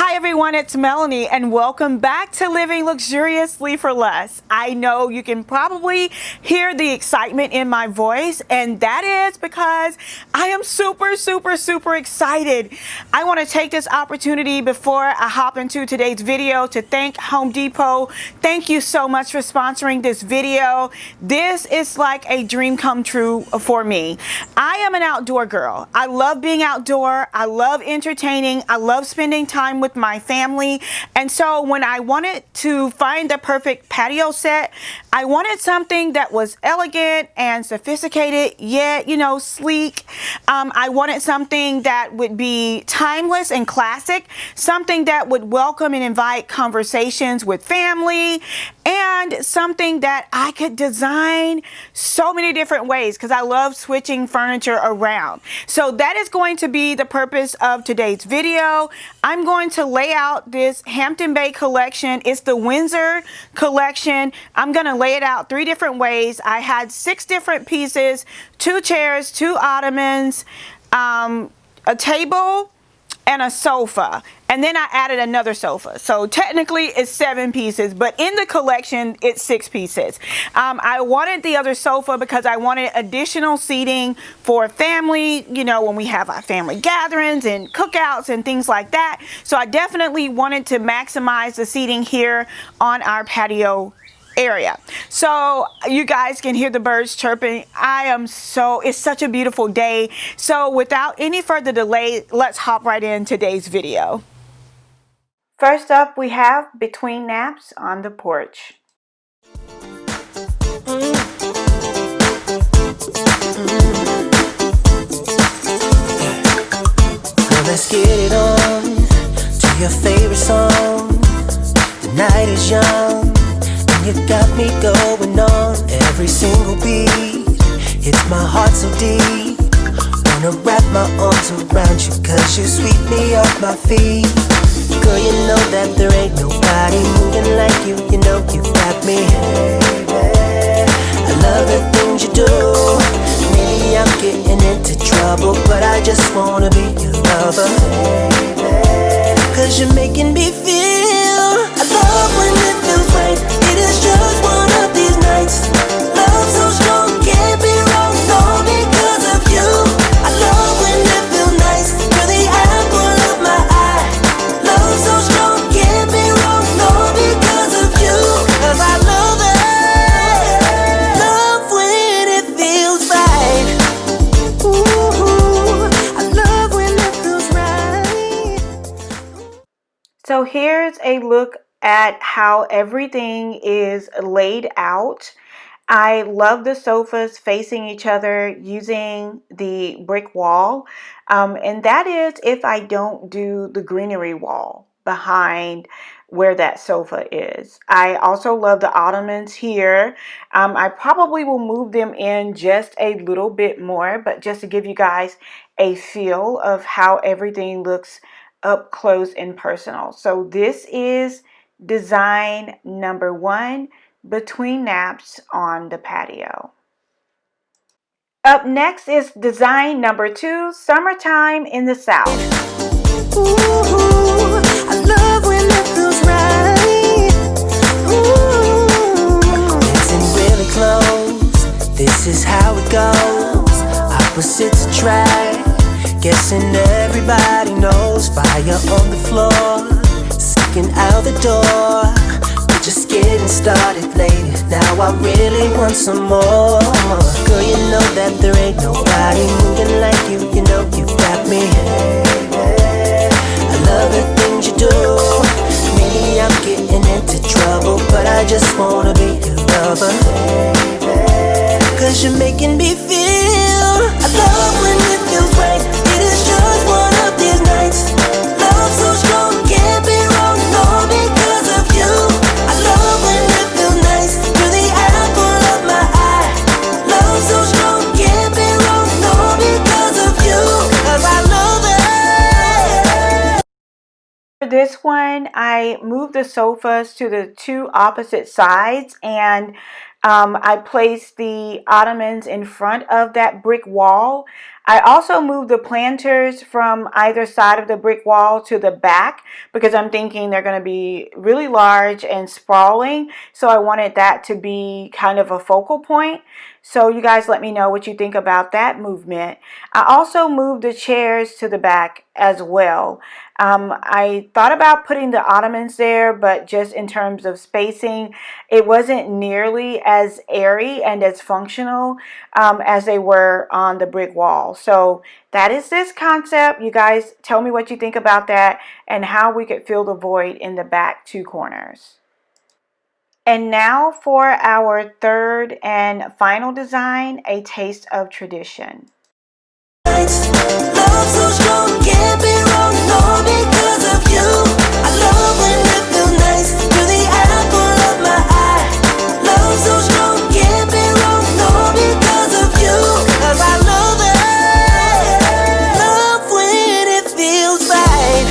Hi everyone, it's Melanie and welcome back to Living Luxuriously for Less. I know you can probably hear the excitement in my voice, and that is because I am super excited. I want to take this opportunity before I hop into today's video to thank Home Depot. Thank you so much for sponsoring this video. This is like a dream come true for me. I am an outdoor girl. I love being outdoor. I love entertaining. I love spending time with my family. And so when I wanted to find the perfect patio set, I wanted something that was elegant and sophisticated, yet, sleek. I wanted something that would be timeless and classic, something that would welcome and invite conversations with family, and something that I could design so many different ways because I love switching furniture around. So that is going to be the purpose of today's video. I'm going to lay out this Hampton Bay collection. It's the Windsor collection. I'm going to lay it out 3 different ways. I had 6 different pieces, 2 chairs, 2 ottomans, a table, and a sofa, and then I added another sofa. So technically it's 7 pieces, but in the collection it's 6 pieces. I wanted the other sofa because I wanted additional seating for family, when we have our family gatherings and cookouts and things like that. So I definitely wanted to maximize the seating here on our patio area. So you guys can hear the birds chirping. It's such a beautiful day. So without any further delay, let's hop right in today's video. First up, we have Between Naps on the Porch. Well, let's get it on to your favorite song. The night is young. You got me going on every single beat. It's my heart so deep. Wanna wrap my arms around you, cause you sweep me off my feet. Girl, you know that there ain't nobody moving like you. You know you got me. I love the things you do. Maybe I'm getting into trouble, but I just wanna be your lover. Cause you're making me feel. I love when it feels right. It is just one of these nights. Love so strong, can't be wrong, all because of you. I love when it feels nice. You're the apple of my eye. Love so strong, can't be wrong, all because of you. Cause I love it. Love when it feels right. Ooh, I love when it feels right. So here's a look at how everything is laid out. I love the sofas facing each other using the brick wall, and that is if I don't do the greenery wall behind where that sofa is. I also love the ottomans here. I probably will move them in just a little bit more, but just to give you guys a feel of how everything looks up close and personal. So this is design number 1, Between Naps on the Patio. Up next is design number 2, Summertime in the South. Ooh, I love when it feels right. Ooh, dancing really close. This is how it goes. Opposites attract. Guessing everybody knows. Fire on the floor. Sneaking out the door. We're just getting started, lady. Now I really want some more. Girl, you know that there ain't nobody moving like you. You know you got me. I love the things you do. Maybe I'm getting into trouble, but I just wanna be your lover. Cause you're making me feel. I love when it feels right. It is just one of these nights. Love so strong, can't be wrong, all because of you. I love when it feels nice. You're the apple of my eye. Love so strong, can't be wrong, all because of you. Cause I love it. For this one, I moved the sofas to the 2 opposite sides, and I placed the ottomans in front of that brick wall. I also moved the planters from either side of the brick wall to the back because I'm thinking they're going to be really large and sprawling. So I wanted that to be kind of a focal point. So you guys let me know what you think about that movement. I also moved the chairs to the back as well. I thought about putting the ottomans there, but just in terms of spacing, it wasn't nearly as airy and as functional as they were on the brick wall. So that is this concept. You guys tell me what you think about that and how we could fill the void in the back two corners. And now for our third and final design, a taste of tradition. Love so strong, can't be wrong, all because of you. I love when it feels nice, you're the apple of my eye. Love so strong, can't be wrong, all because of you. 'Cause I love it, love when it feels right.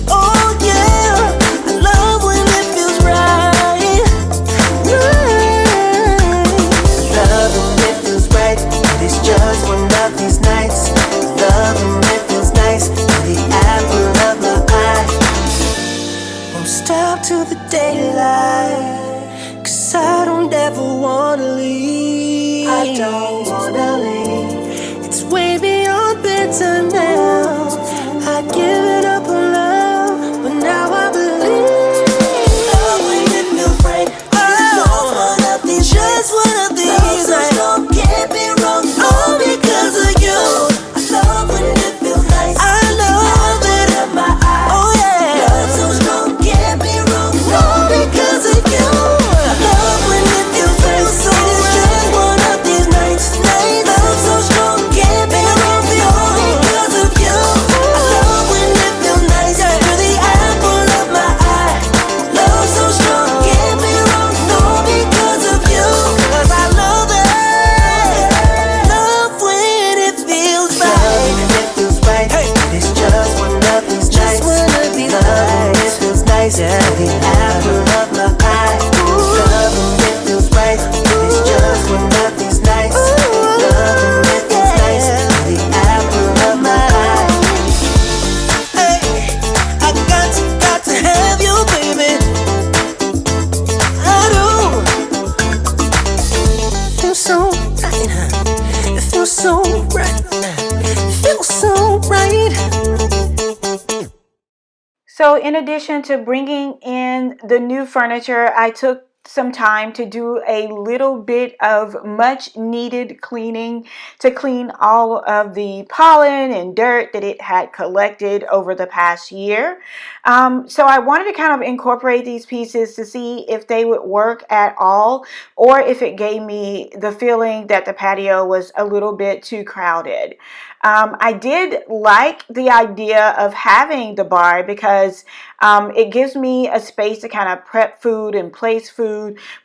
Oh yeah, I love when it feels right. Love when it feels right, and it's just one of these nights. Love when it feels nice, the apple of my eye. Won't stop till the daylight, 'cause I don't ever wanna leave. I don't wanna leave. It's way beyond bedtime now. I'd given up on love, but now I believe. Love when it feels right, it's just one of these. Love so strong, can't be wrong, all because of you. Love when it feels nice, I love it in my eyes. Oh yeah, love so strong, can't be wrong, all because of you. Love when it feels right, so it's just one of these nights. Love so strong, can't be wrong, all because of you. I love when it feels nice, you're the apple of my eye. Love so strong, can't be wrong, all because of you. 'Cause I love it, love when it feels right. It's just one of these nights. Love when it feels nice, yeah, the apple of my eye. Love when it feels right. It's just one of these nights. Love when it feels nice, the apple of my eye. Hey, I got to have you, baby. I do. Feels so right, huh? It feels so right. It feels so right. So in addition to bringing in the new furniture, I took some time to do a little bit of much needed cleaning to clean all of the pollen and dirt that it had collected over the past year. So I wanted to kind of incorporate these pieces to see if they would work at all, or if it gave me the feeling that the patio was a little bit too crowded. I did like the idea of having the bar because it gives me a space to kind of prep food and place food.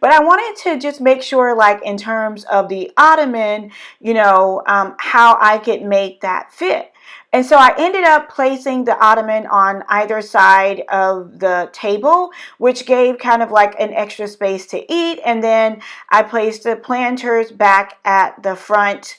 But I wanted to just make sure, like in terms of the ottoman, you know, how I could make that fit. And so I ended up placing the ottoman on either side of the table, which gave kind of like an extra space to eat. And then I placed the planters back at the front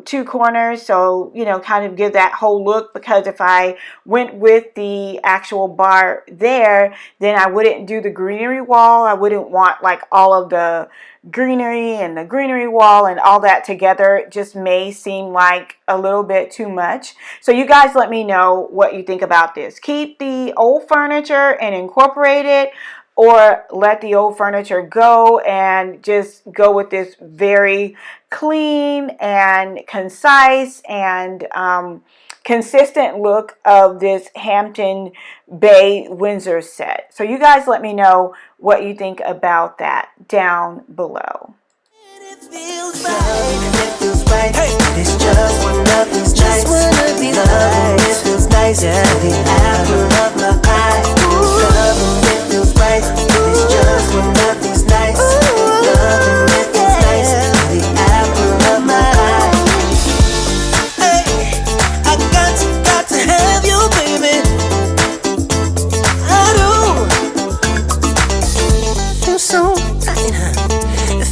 two corners, so you know, kind of give that whole look, because if I went with the actual bar there, then I wouldn't do the greenery wall. I wouldn't want like all of the greenery and the greenery wall and all that together. It just may seem like a little bit too much. So you guys let me know what you think about this. Keep the old furniture and incorporate it, or let the old furniture go and just go with this very clean and concise and consistent look of this Hampton Bay Windsor set. So you guys let me know what you think about that down below. It feels right. Hey. It's just one of these nights. Love when it feels nice, yeah, the apple of my eye. Love when it feels right. It's just one of these nights. Love when it feels nice, the apple of my eye. Hey, I got to have you, baby. I do. Feels so right, huh? It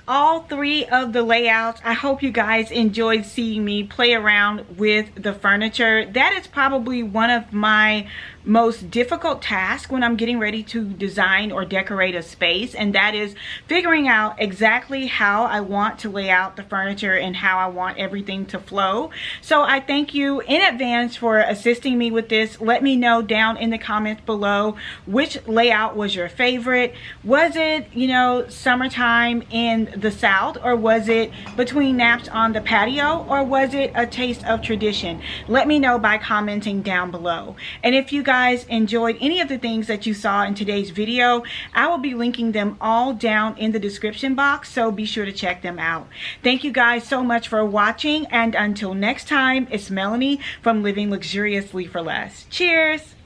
all three of the layouts. I hope you guys enjoyed seeing me play around with the furniture. That is probably one of my most difficult tasks when I'm getting ready to design or decorate a space, and that is figuring out exactly how I want to lay out the furniture and how I want everything to flow. So I thank you in advance for assisting me with this. Let me know down in the comments below which layout was your favorite. Was it, you know, summertime in the South, or was it between naps on the patio, or was it a taste of tradition? Let me know by commenting down below. And if you guys enjoyed any of the things that you saw in today's video, I will be linking them all down in the description box, so be sure to check them out. Thank you guys so much for watching, and until next time, it's Melanie from Living Luxuriously for Less. Cheers!